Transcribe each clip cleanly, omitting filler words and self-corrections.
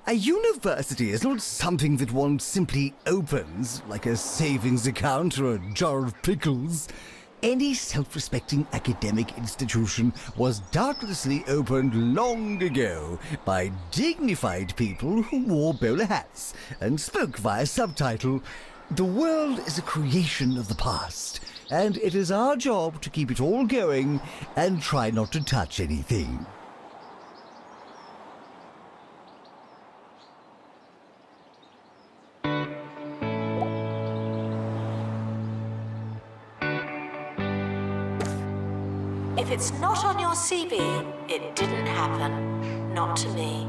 A university is not something that one simply opens, like a savings account or a jar of pickles. Any self-respecting academic institution was doubtlessly opened long ago by dignified people who wore bowler hats and spoke via subtitle. The world is a creation of the past, and it is our job to keep it all going and try not to touch anything. If it's not on your CV, it didn't happen. Not to me.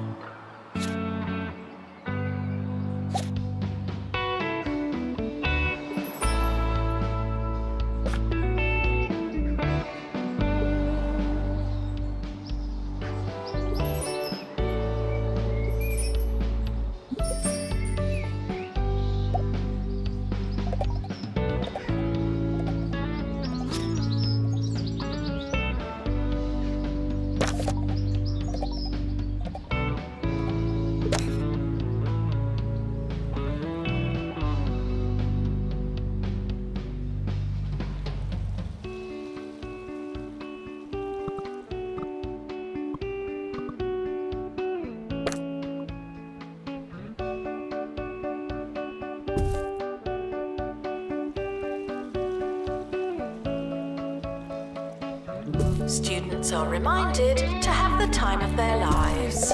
Students are reminded to have the time of their lives.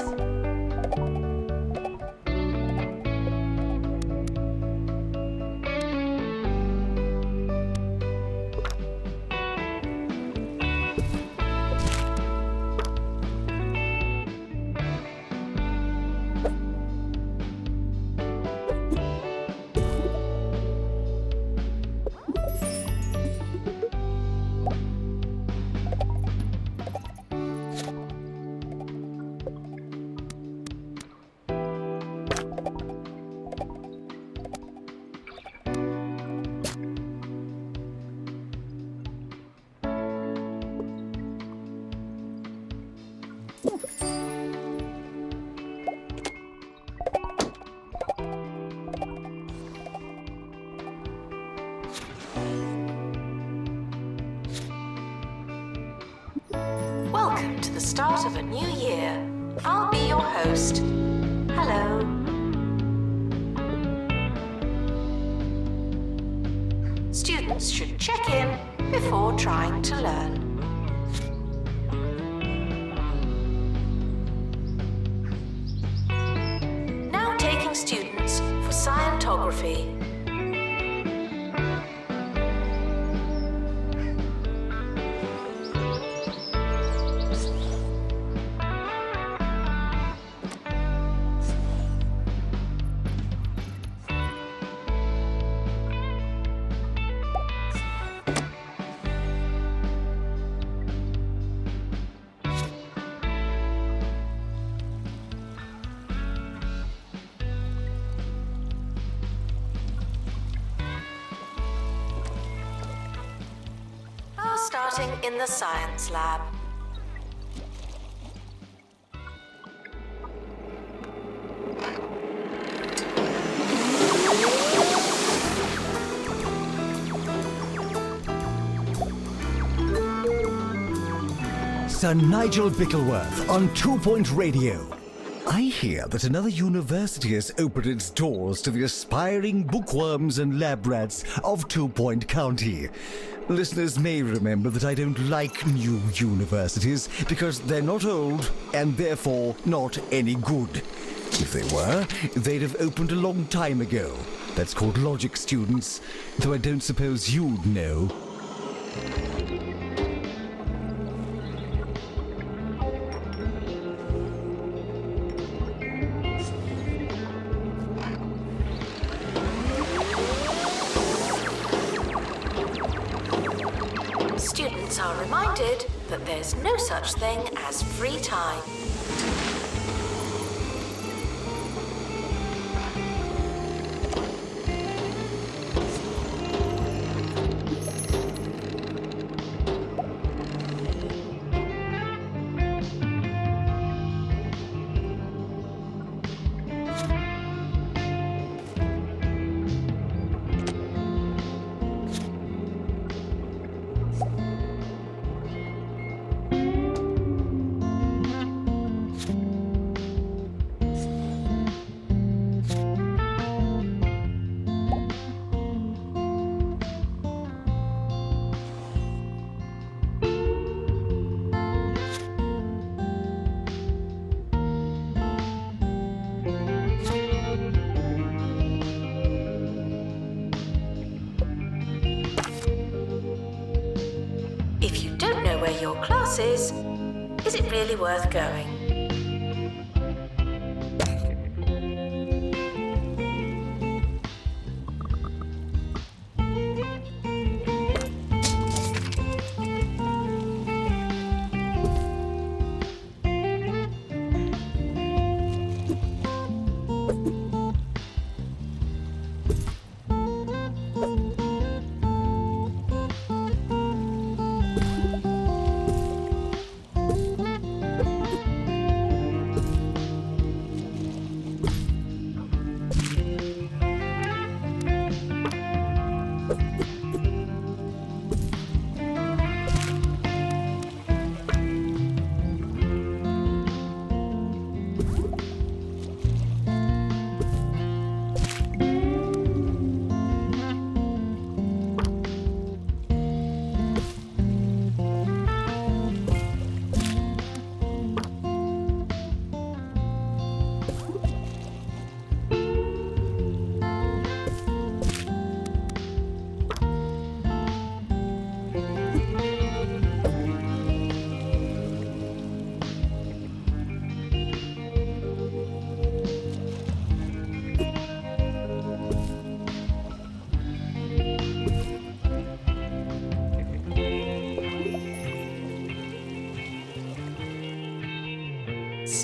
Welcome to the start of a new year. I'll be your host. Hello. Students should check in before trying to learn. Now taking students for Scientography. Starting in the science lab. Sir Nigel Bickleworth on 2 Point Radio. I hear that another university has opened its doors to the aspiring bookworms and lab rats of 2 Point County. Listeners may remember that I don't like new universities because they're not old and therefore not any good. If they were, they'd have opened a long time ago. That's called logic, students, though I don't suppose you'd know. Students are reminded that there's no such thing as free time. If you don't know where your class is it really worth going?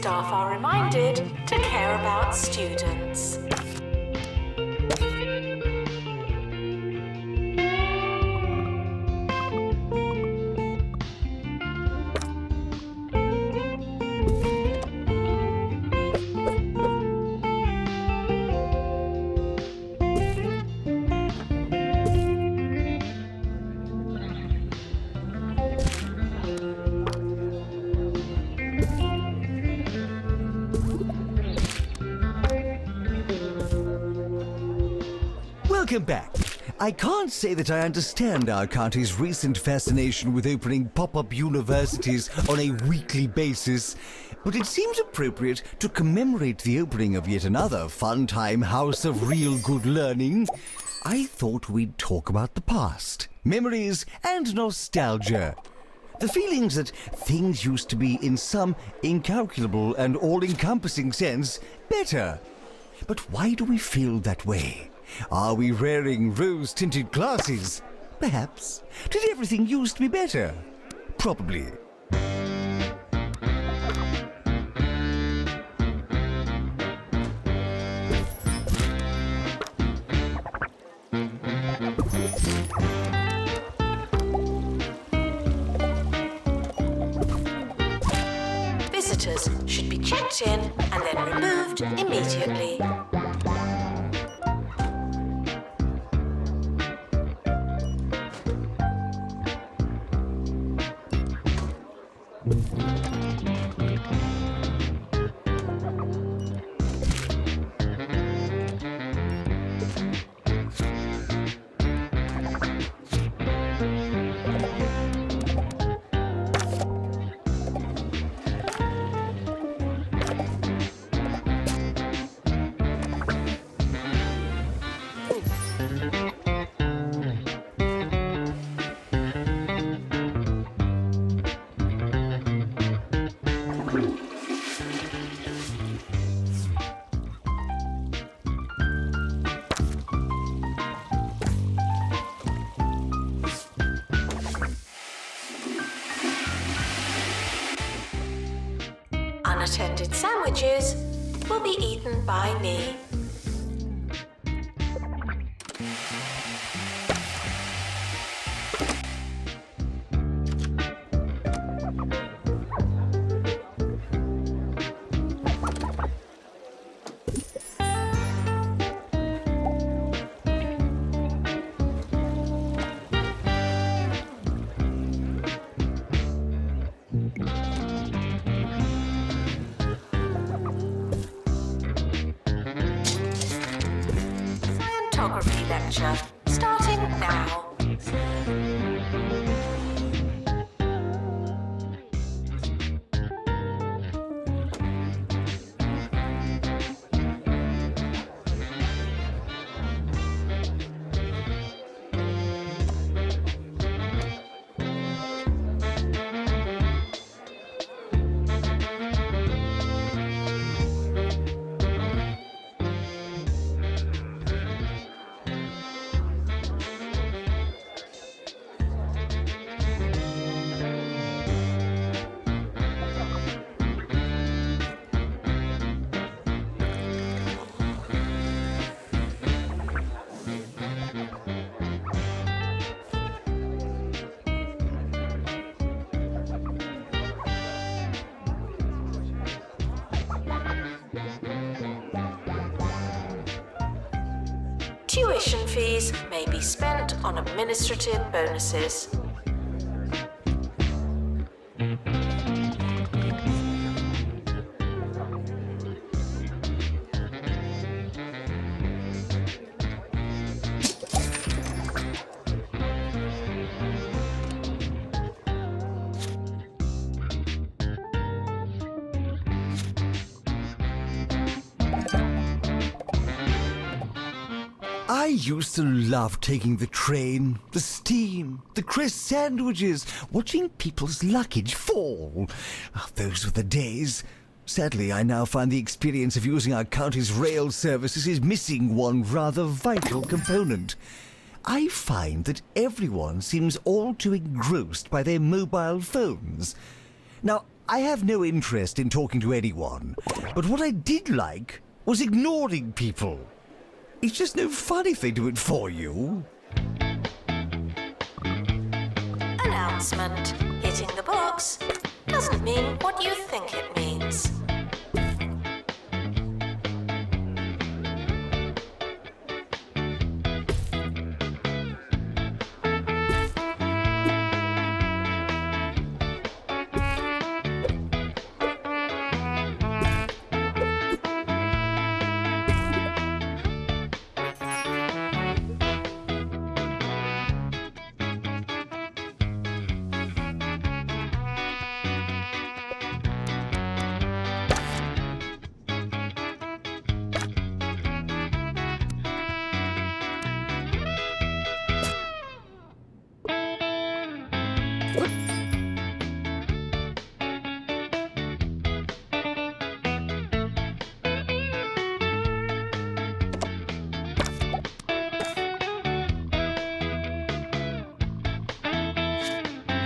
staff are reminded to care about students. Welcome back. I can't say that I understand our county's recent fascination with opening pop-up universities on a weekly basis, but it seems appropriate to commemorate the opening of yet another fun-time house of real good learning. I thought we'd talk about the past, memories and nostalgia. The feelings that things used to be, in some incalculable and all-encompassing sense, better. But why do we feel that way? Are we wearing rose-tinted glasses? Perhaps. Did everything used to be better? Probably. Visitors should be checked in and then removed immediately. Unattended sandwiches will be eaten by me. Photography lecture starting now. Tuition fees may be spent on administrative bonuses. I used to love taking the train, the steam, the crisp sandwiches, watching people's luggage fall. Oh, those were the days. Sadly, I now find the experience of using our county's rail services is missing one rather vital component. I find that everyone seems all too engrossed by their mobile phones. Now, I have no interest in talking to anyone, but what I did like was ignoring people. It's just no fun if they do it for you. Announcement. Hitting the box doesn't mean what you think it means.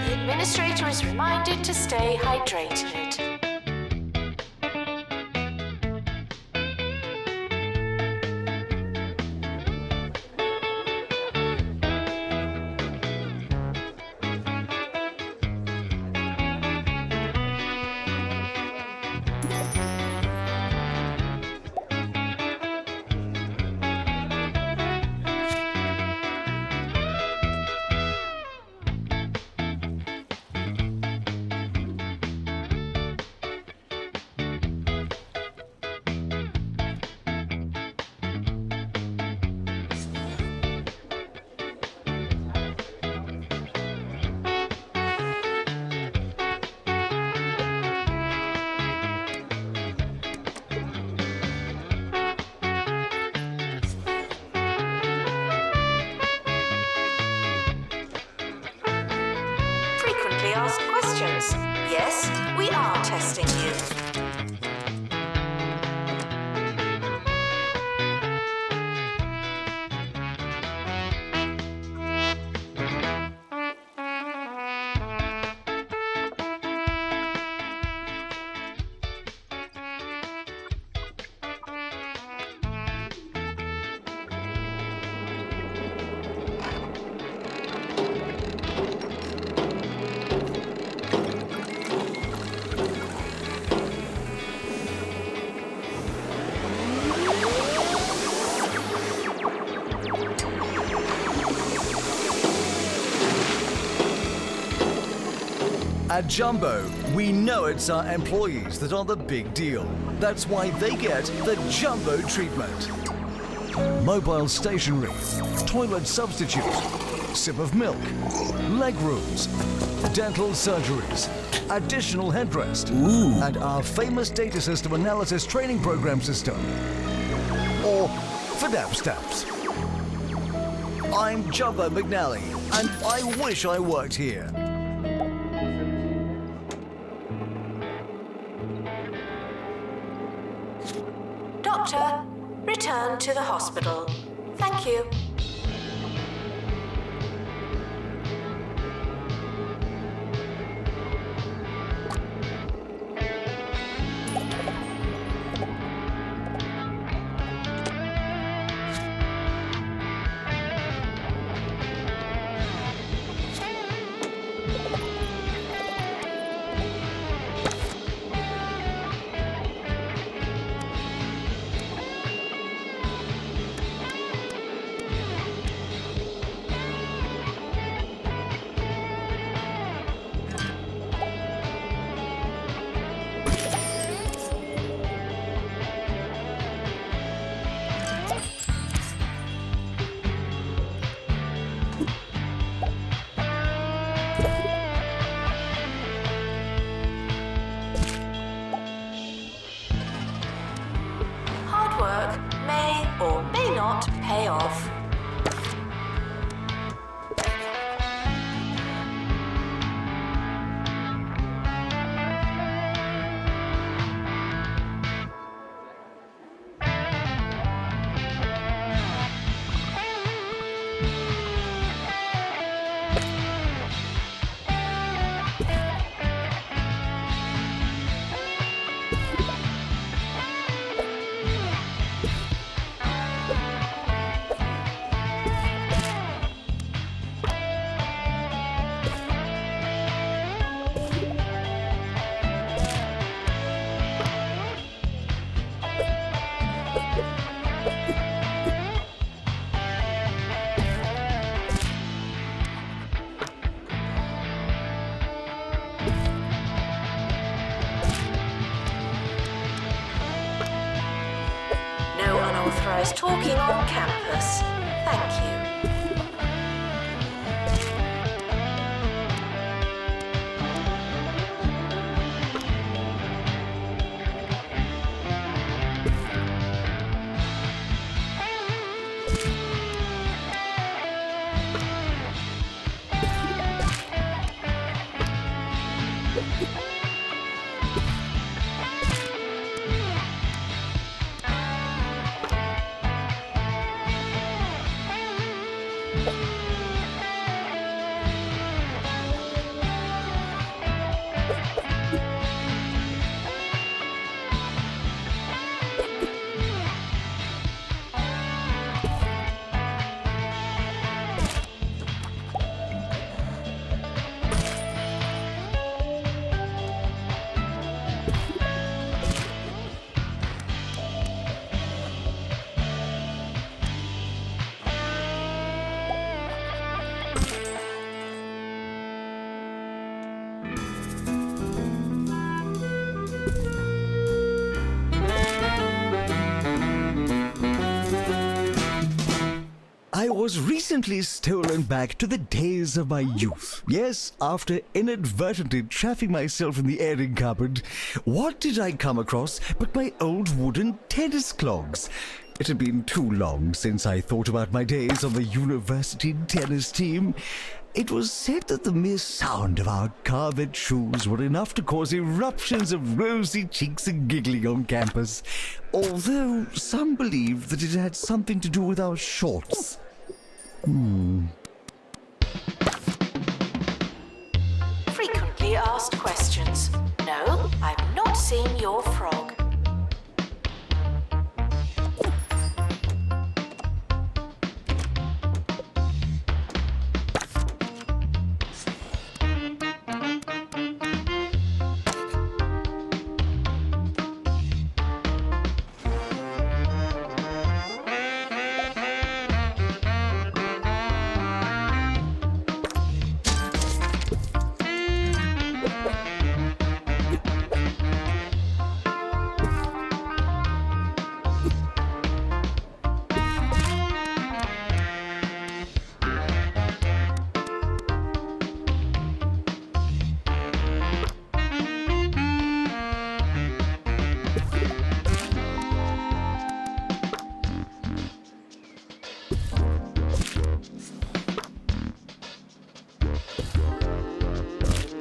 The administrator is reminded to stay hydrated. Frequently asked questions. Yes, we are testing you. At Jumbo, we know it's our employees that are the big deal. That's why they get the Jumbo treatment. Mobile stationery, toilet substitute, sip of milk, leg rooms, dental surgeries, additional headrest, and our famous data system analysis training program system. Or FDAP stamps. I'm Jumbo McNally, and I wish I worked here. Doctor, return to the hospital. Thank you. Hard work may or may not pay off. talking on campus. Thank you. I was recently stolen back to the days of my youth. Yes, after inadvertently trapping myself in the airing cupboard, what did I come across but my old wooden tennis clogs? It had been too long since I thought about my days on the university tennis team. It was said that the mere sound of our carved shoes were enough to cause eruptions of rosy cheeks and giggling on campus, although some believed that it had something to do with our shorts. Frequently asked questions. No, I've not seen your frog.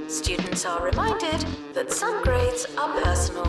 Students are reminded that some grades are personal.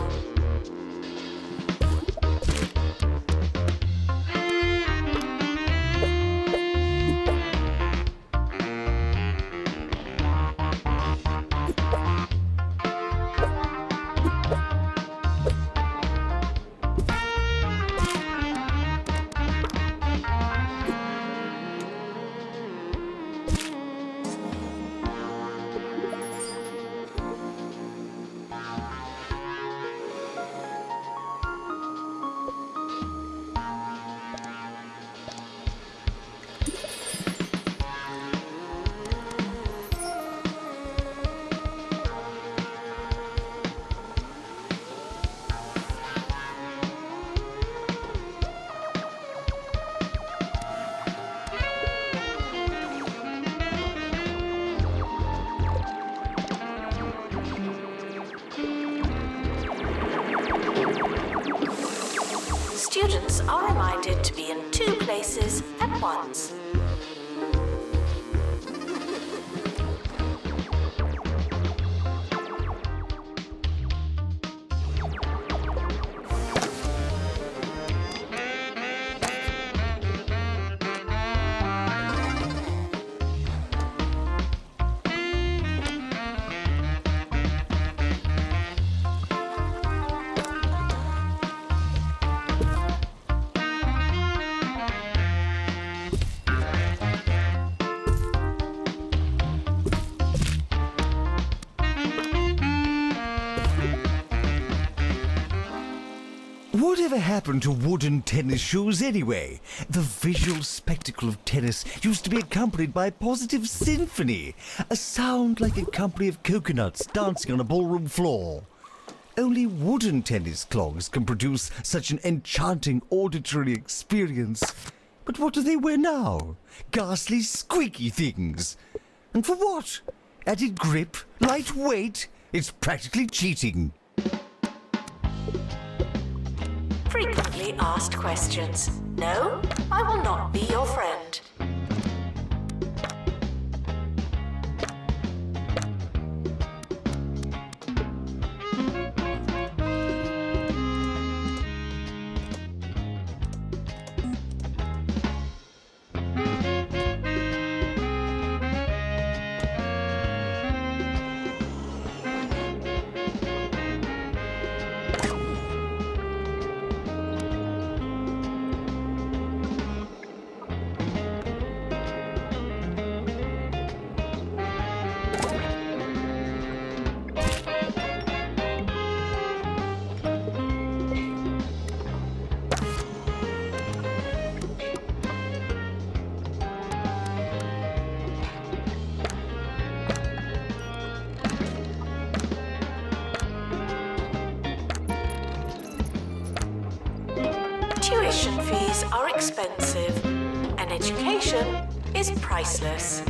Students are reminded to be in two places at once. Whatever happened to wooden tennis shoes anyway? The visual spectacle of tennis used to be accompanied by a positive symphony, a sound like a company of coconuts dancing on a ballroom floor. Only wooden tennis clogs can produce such an enchanting auditory experience. But what do they wear now? Ghastly, squeaky things. And for what? Added grip? Light weight? It's practically cheating. Frequently asked questions. No, I will not be your friend. Tuition fees are expensive, and education is priceless.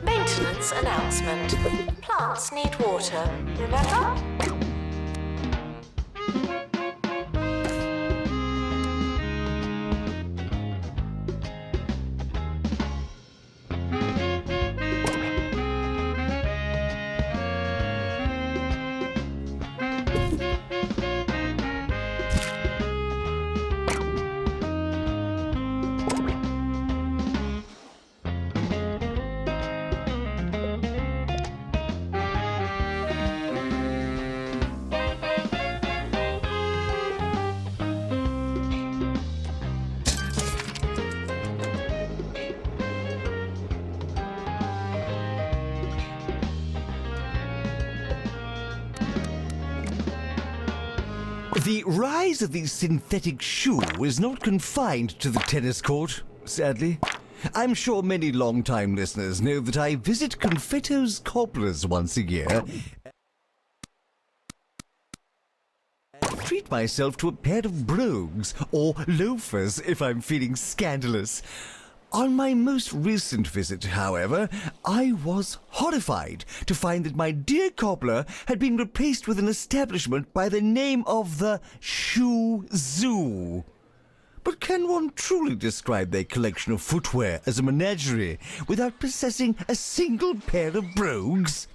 Maintenance announcement. Plants need water, remember? The rise of the synthetic shoe is not confined to the tennis court, sadly. I'm sure many long-time listeners know that I visit Confetto's Cobblers once a year and treat myself to a pair of brogues, or loafers if I'm feeling scandalous. On my most recent visit, however, I was horrified to find that my dear cobbler had been replaced with an establishment by the name of the Shoe Zoo. But can one truly describe their collection of footwear as a menagerie without possessing a single pair of brogues?